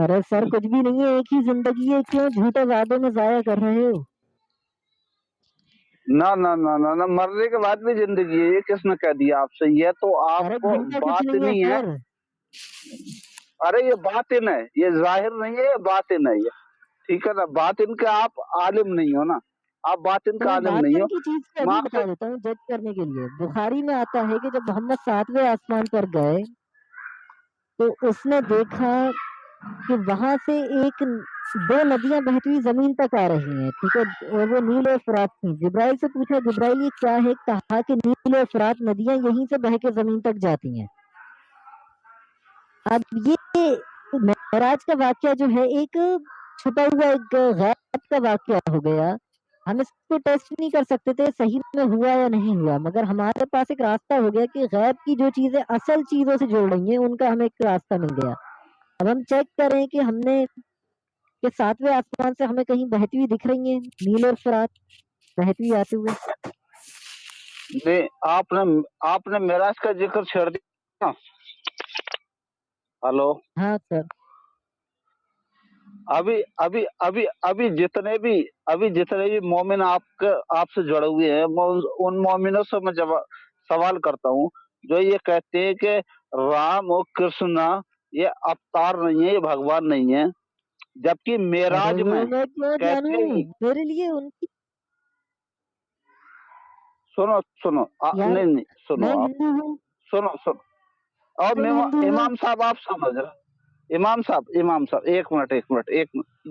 ارے سر کچھ بھی نہیں ہے، ایک ہی زندگی ہے، کیوں جھوٹے وعدوں میں ضائع کر رہے ہو؟ نہ نہ نہ نہ نہ مرنے کے بعد بھی زندگی ہے، یہ کس نے کہہ دیا آپ سے؟ یہ تو آپ ارے کو گھنٹہ کچھ بات نہیں ہے نہیں ہے، سر۔ ارے یہ باطن ہے، یہ ظاہر نہیں ہے، یہ باطن ہے یہ، ٹھیک ہے نا؟ باطن کے آپ عالم نہیں ہو نا، آپ باطن تو کا میں عالم نہیں ہو۔ باطن کی چیز کو ابھی معافی، بتا دیتا ہوں جج کرنے کے لیے۔ بخاری میں آتا ہے کہ جب محمد 7ویں آسمان پر گئے تو اس نے دیکھا کہ وہاں سے دو ندیاں بہتی ہوئی زمین تک آ رہی ہیں، ٹھیک ہے، اور وہ نیل اور فرات تھیں۔ جبرائیل سے پوچھا جبرائیل یہ کیا ہے؟ کہا کہ نیل اور فرات ندیاں یہیں سے بہہ کے زمین تک جاتی ہیں۔ اب یہ معراج کا واقعہ جو ہے ایک چھپا ہوا ایک غیب کا واقعہ ہو گیا، ہم اس کو ٹیسٹ نہیں کر سکتے تھے صحیح میں ہوا یا نہیں ہوا، مگر ہمارے پاس ایک راستہ ہو گیا کہ غیب کی جو چیزیں اصل چیزوں سے جڑ رہی ہیں ان کا ہمیں ایک راستہ مل گیا۔ اب ہم چیک کریں کہ ہم نے کہ 7ویں آسمان سے ہمیں کہیں بہتی ہوئی دکھ رہی ہیں نیل اور فرات بہتی ہوئی آتے ہوئے؟ نہیں، آپ نے معراج کا ذکر چھیڑ دیا۔ ہلو، ہاں سر۔ ابھی ابھی ابھی ابھی جتنے بھی مومن آپ سے جڑے ہوئے ہیں، ان مومنوں سے میں سوال کرتا ہوں جو یہ کہتے ہیں کہ رام اور کرشن یہ اوتار نہیں ہے، یہ بھگوان نہیں ہے، جبکہ معراج ارے میں وہ میں کیوں کہتے جانوں، ہی میرے لیے ان کی سنو یار نہیں سنو، میں آپ ہندو ہوں، سنو اور تم ہندو ہو۔ امام صاحب آپ سمجھ رہے، امام صاحب ایک منٹ،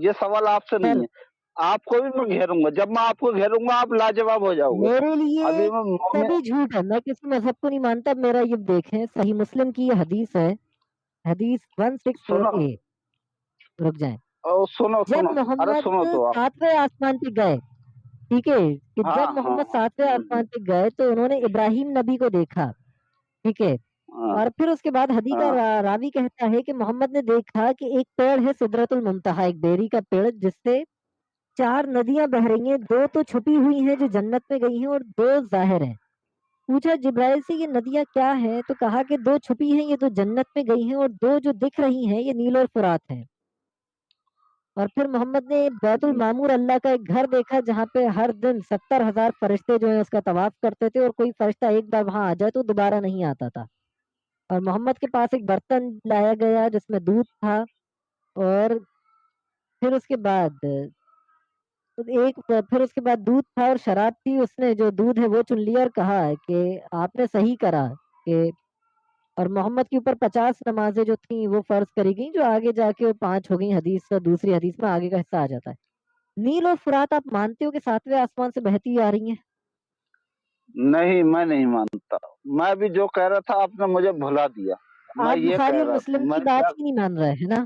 یہ سوال آپ سے سر نہیں ہے، آپ کو بھی میں گھیروں گا، جب میں آپ کو گھیروں گا آپ لاجواب ہو جاؤ گے۔ میرے لیے ابھی میں مومن، سبھی جھوٹ ہے، میں کسی مذہب کو نہیں مانتا۔ میرا یہ دیکھیں صحیح مسلم کی یہ حدیث ہے، حدیث 164A، رک جائیں۔ سنو جب ارے محمد سنو تو آپ، 7ویں آسمان پہ گئے، ٹھیک ہے، کہ ہاں جب ہاں محمد 7ویں آسمان پہ گئے تو انہوں نے ابراہیم نبی کو دیکھا، ٹھیک ہے، ہاں اور پھر اس کے بعد حدیث کا ہاں راوی کہتا ہے کہ محمد نے دیکھا کہ ایک پیڑ ہے سدرۃ المنتہا، ایک بیری کا پیڑ جس سے 4 ندیاں بہ رہی ہیں، 2 تو چھپی ہوئی ہیں جو جنت میں گئی ہیں اور 2 ظاہر ہیں۔ پوچھا جبرائیل سے یہ ندیاں کیا ہیں؟ تو کہا کہ 2 چھپی ہیں یہ 2 جنت میں گئی ہیں، اور 2 جو دکھ رہی ہیں یہ نیل اور فرات ہیں۔ اور پھر محمد نے بیت المعمور اللہ کا ایک گھر دیکھا جہاں پہ ہر دن 70,000 فرشتے جو ہیں اس کا طواف کرتے تھے، اور کوئی فرشتہ ایک بار وہاں آ جائے تو دوبارہ نہیں آتا تھا۔ اور محمد کے پاس ایک برتن لایا گیا جس میں دودھ تھا، اور پھر اس کے بعد دودھ تھا اور شراب تھی، اس نے جو دودھ ہے وہ چن لیا اور کہا کہ آپ نے صحیح کرا کہ، اور محمد کے اوپر 50 نمازیں جو تھیں وہ فرض کری گئیں، جو آگے جا کے 5 ہو گئیں، دوسری حدیث میں آگے کا حصہ آ جاتا ہے۔ نیل اور فرات آپ مانتے ہو کہ 7ویں آسمان سے بہتی آ رہی ہیں؟ نہیں، میں نہیں مانتا، میں بھی جو کہہ رہا تھا آپ نے مجھے بھلا دیا، میں آپ یہ بخاری کہہ اور رہا تھا، مسلم میں کی کیا، بات ہی نہیں مان رہے ہے نا؟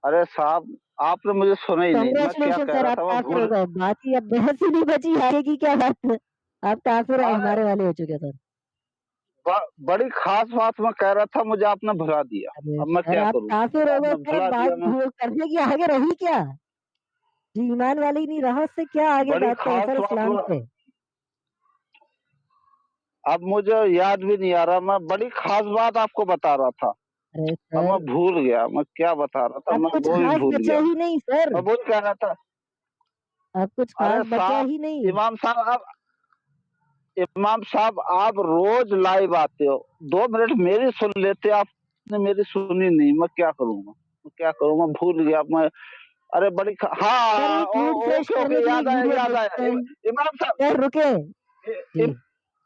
ارے صاحب آپ نے مجھے سنا ہی نہیں، میں کیا کنگریچولیشن کہہ سر، رہا آپ تھا، میں کافر بھول، ہو گئے، بات ہی اب بحث ہی نہیں بچی، آگے کی کیا بات ہے؟ آپ کافر اب ارے ہمارے والے ہو چکے سر۔ بڑی خاص بات میں کہہ رہا تھا، مجھے آپ نے بھلا دیا، ارے اب میں سر کیا آپ کروں، کافر مجھے ہو آپ گئے نے سر، بھلا دیا، بات میں وہ کرنے کی آگے رہی کیا؟ جی ایمان والی نہیں رہا، اس سے کیا آگے بڑی بات کریں خاص سر بات اسلام میں، سے؟ اب مجھے یاد بھی نہیں آ رہا، میں بڑی خاص بات آپ کو بتا رہا تھا، ارے اب سر میں بھول گیا، میں کیا بتا رہا تھا، اب میں کچھ وہ بھی خاص بھول بچا گیا، ہی نہیں سر، میں وہی کہہ رہا تھا۔ اب کچھ ارے خاص بچا صاحب، ہی نہیں۔ امام صاحب آپ روز لائیو آتے ہو، 2 منٹ میری سن لیتے، آپ نے میری سنی نہیں، میں کیا کروں گا، بھول گیا میں، ارے بڑی سر ہاں ایک موڈ فریش اوکے، کرنے کے لیے یاد آیا ویڈیو یاد آیا، دیکھتے ہیں۔ امام صاحب، سر رکے جی،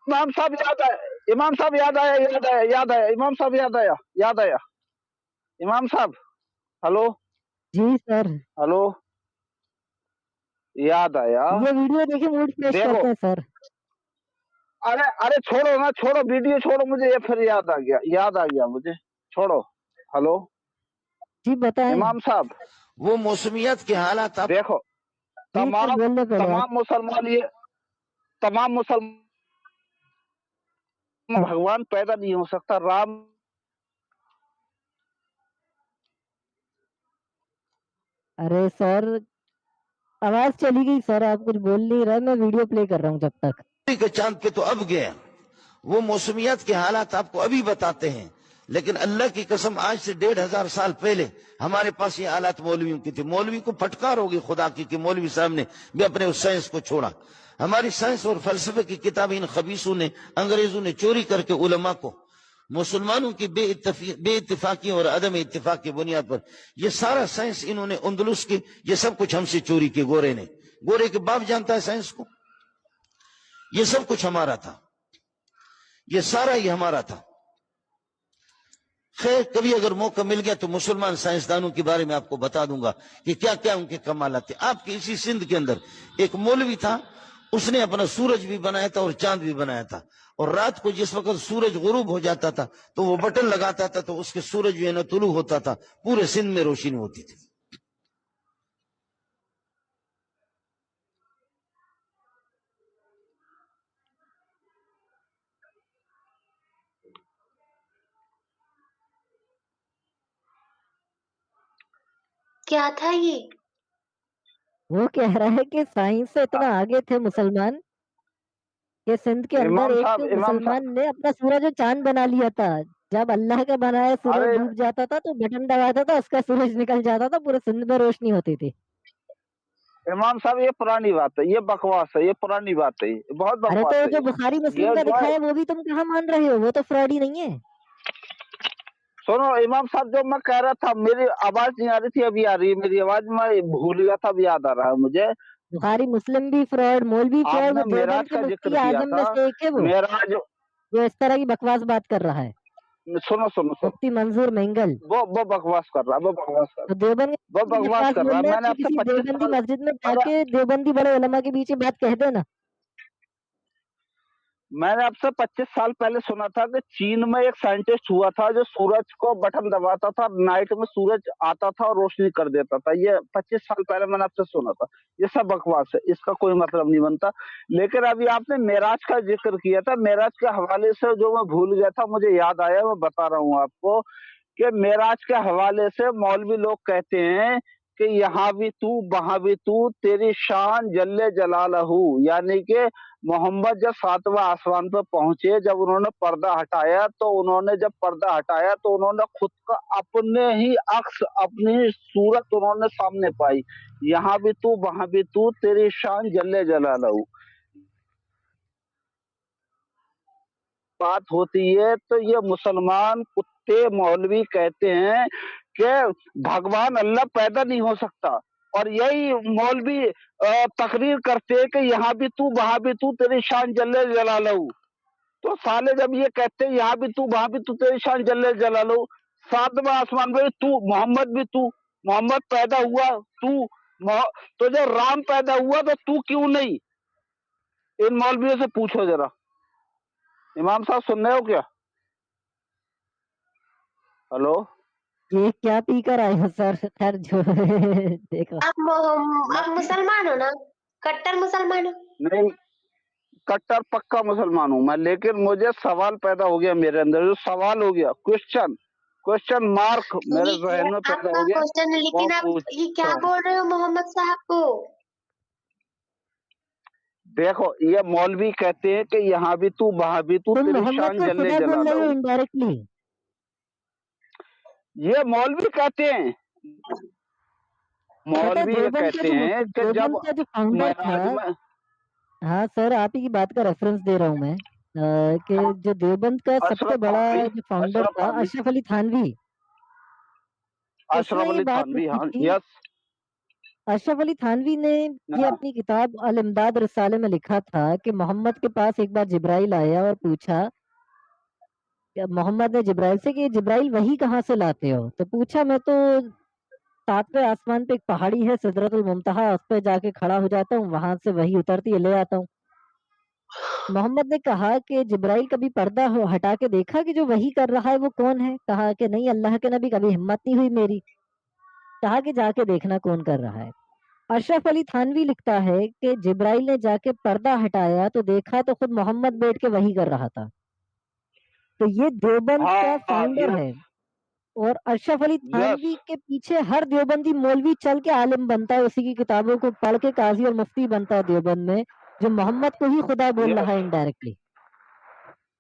امام صاحب یاد آیا، امام صاحب یاد آیا، امام صاحب یاد آیا، امام صاحب، ہلو جی سر ہلو، یاد آیا، یہ ویڈیو دیکھیں، موڈ فریش دیکھو، کرتے ہیں سر۔ ارے چھوڑو نا، چھوڑو ویڈیو چھوڑو، مجھے یہ پھر یاد آ گیا مجھے، چھوڑو، ہلو جی بتائیں۔ امام صاحب، وہ موسمیت کے حالات آپ دیکھو، جی سر بولنے پہلے آپ۔ تمام مسلمان بھگوان پیدا نہیں ہو سکتا، رام، ارے سر آواز چلی گئی سر، آپ کچھ بول نہیں رہے، میں ویڈیو پلے کر رہا ہوں جب تک۔ کے چاند پہ تو اب گئے، وہ موسمیت کے حالات آپ کو ابھی بتاتے ہیں، لیکن اللہ کی قسم آج سے 1500 سال پہلے ہمارے پاس یہ آلات مولویوں کی تھی. مولوی کو پھٹکار ہوگی خدا کی کہ مولوی صاحب نے بھی اپنے اس سائنس کو چھوڑا. ہماری سائنس اور فلسفے کی کتابیں ان خبیثوں نے انگریزوں نے چوری کر کے علماء کو مسلمانوں کی بے اتفاقی اور عدم اتفاق کی بنیاد پر یہ سارا سائنس انہوں نے اندلس کی یہ سب کچھ ہم سے چوری کی. گورے کے باپ جانتا ہے سائنس کو. یہ سب کچھ ہمارا تھا, یہ سارا ہی ہمارا تھا. خیر کبھی اگر موقع مل گیا تو مسلمان سائنسدانوں کے بارے میں آپ کو بتا دوں گا کہ کیا کیا ان کے کمالات تھے. آپ کے اسی سندھ کے اندر ایک مولوی تھا, اس نے اپنا سورج بھی بنایا تھا اور چاند بھی بنایا تھا, اور رات کو جس وقت سورج غروب ہو جاتا تھا تو وہ بٹن لگاتا تھا تو اس کے سورج جو ہے نا طلوع ہوتا تھا, پورے سندھ میں روشنی ہوتی تھی. کیا تھا یہ؟ وہ کہہ رہا ہے کہ سائنس سے اتنا آگے تھے مسلمان کہ سندھ کے اندر امام ایک صاحب مسلمان نے اپنا سورج اور چاند بنا لیا تھا. جب اللہ کا بنایا سورج ارے ڈوب جاتا تھا تو بٹن دباتا تھا, اس کا سورج نکل جاتا تھا, پورے سندھ میں روشنی ہوتی تھی. امام صاحب یہ پرانی بات ہے, یہ بکواس ہے, یہ پرانی بات ہے, یہ بہت ارے بکواس تو ہے. جو بخاری مسلم یہ کا جو لکھا ہے ہے وہ بھی تم کہاں مان رہے ہو, وہ تو فراڈ ہی نہیں ہے. سنو امام صاحب, جو میں کہہ رہا تھا, میری آواز نہیں آ رہی تھی, ابھی آ رہی ہے میری آواز, میں بھول گیا تھا, اب یاد آ رہا ہے مجھے. بخاری مسلم بھی فراڈ, مولوی آپ فراڈ, نے وہ دیوبند معراج کے کا مفتی ذکر کیا اعظم تھا. میں سے ایک ہے, وہ معراج, جو اس طرح کی بکواس بات کر رہا ہے, سنو مفتی منظور مینگل. وہ بکواس کر رہا ہے, وہ بکواس کر تو رہا دیوبند ہے, وہ کے بکواس پاس کر بول رہا ہے. رہے میں ہیں نے تو آپ سے کسی 25 دیوبندی سال مسجد میں جا میں نے کے دیوبندی بڑے علماء کے بیچ بات کہہ دینا. میں نے آپ سے 25 سال پہلے سنا تھا کہ چین میں ایک سائنٹسٹ ہوا تھا جو سورج کو بٹن دباتا تھا, نائٹ میں سورج آتا تھا اور روشنی کر دیتا تھا. یہ 25 سال پہلے میں نے آپ سے سنا تھا. یہ سب بکواس ہے, اس کا کوئی مطلب نہیں بنتا. لیکن ابھی آپ نے معراج کا ذکر کیا تھا, معراج کے حوالے سے جو میں بھول گیا تھا مجھے یاد آیا, میں بتا رہا ہوں آپ کو کہ معراج کے حوالے سے مولوی لوگ کہتے ہیں کہ یہاں بھی تو وہاں بھی تو, تیری شان جل جلالہ, یعنی کہ محمد جب 7واں آسمان پہ پہنچے, جب انہوں نے پردہ ہٹایا تو انہوں نے خود کا اپنے ہی عکس, اپنی ہی صورت انہوں نے سامنے پائی. یہاں بھی تو وہاں بھی تو, تیری شان جل جلالہ بات ہوتی ہے. تو یہ مسلمان کتے مولوی کہتے ہیں کہ بھگوان اللہ پیدا نہیں ہو سکتا, اور یہی مولوی تقریر کرتے ہیں کہ یہاں بھی تو وہاں بھی تو, تیری شان جل جلالہ. تو سالے جب یہ کہتے ہیں یہاں بھی تو وہاں بھی تو, تیری شان جل جلالہ, 7واں آسمان پہ تو, محمد بھی تو, محمد پیدا ہوا تو جب رام پیدا ہوا تو کیوں نہیں؟ ان مولویوں سے پوچھو ذرا. امام صاحب سن رہے ہو کیا؟ ہلو, یہ کیا پی کر آئے ہو سر؟ خیر جو دیکھو, آپ مسلمان ہو نا, کٹر مسلمان ہو؟ نہیں, کٹر پکا مسلمان ہوں میں, لیکن مجھے سوال پیدا ہو گیا میرے اندر, جو سوال ہو گیا, کوشچن مارک میرے ذہن میں یہ آپ پیدا کا ہو گیا. کوشچن ہے, وہ لیکن آپ یہ پوچھتا کیا ہوں. بول رہے ہو محمد صاحب کو؟ دیکھو, یہ مولوی کہتے ہیں کہ یہاں بھی تو وہاں بھی تو, تم تیری محمد شان کو جل خدا بول جلالہ. رہے ہو انڈائریکٹلی. یہ مولوی کہتے ہیں, پتا مولوی یہ دیوبند کا کہتے جو ہیں کہ جب دیوبند کا جو فاؤنڈر تھا, معراج میں, ہاں سر آپ ہی کی بات کا ریفرنس دے رہا ہوں میں, کہ جو دیوبند کا سب سے بڑا جو فاؤنڈر تھا اشرف علی تھانوی, اس اشرف نے یہ علی بات تھانوی, لکھی ہاں تھی. یس, اشرف علی تھانوی نے یہ اپنی کتاب الامداد رسالے میں لکھا تھا کہ محمد کے پاس ایک بار جبرائیل آیا اور پوچھا, محمد نے جبرائیل سے کہ جبرائیل وہی کہاں سے لاتے ہو؟ تو پوچھا میں تو 7ویں آسمان پہ ایک پہاڑی ہے سدرت المنتہا, اس پہ جا کے کھڑا ہو جاتا ہوں, وہاں سے وہی اترتی ہے, لے آتا ہوں. محمد نے کہا کہ جبرائیل کبھی پردہ ہٹا کے دیکھا کہ جو وہی کر رہا ہے وہ کون ہے؟ کہا کہ نہیں اللہ کے نبی, کبھی ہمت نہیں ہوئی میری. کہا کہ جا کے دیکھنا کون کر رہا ہے. اشرف علی تھانوی لکھتا ہے کہ جبرائیل نے جا کے پردہ ہٹایا تو دیکھا تو خود محمد بیٹھ کے وہی کر رہا تھا. تو یہ دیوبند کا فاؤنڈر ہے, اور اشرف علی تھانوی کے پیچھے ہر دیوبندی مولوی چل کے عالم بنتا ہے, اسی کی کتابوں کو پڑھ کے قاضی اور مفتی بنتا ہے دیوبند میں, جو محمد کو ہی خدا بول رہا ہے انڈائریکٹلی.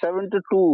72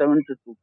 72।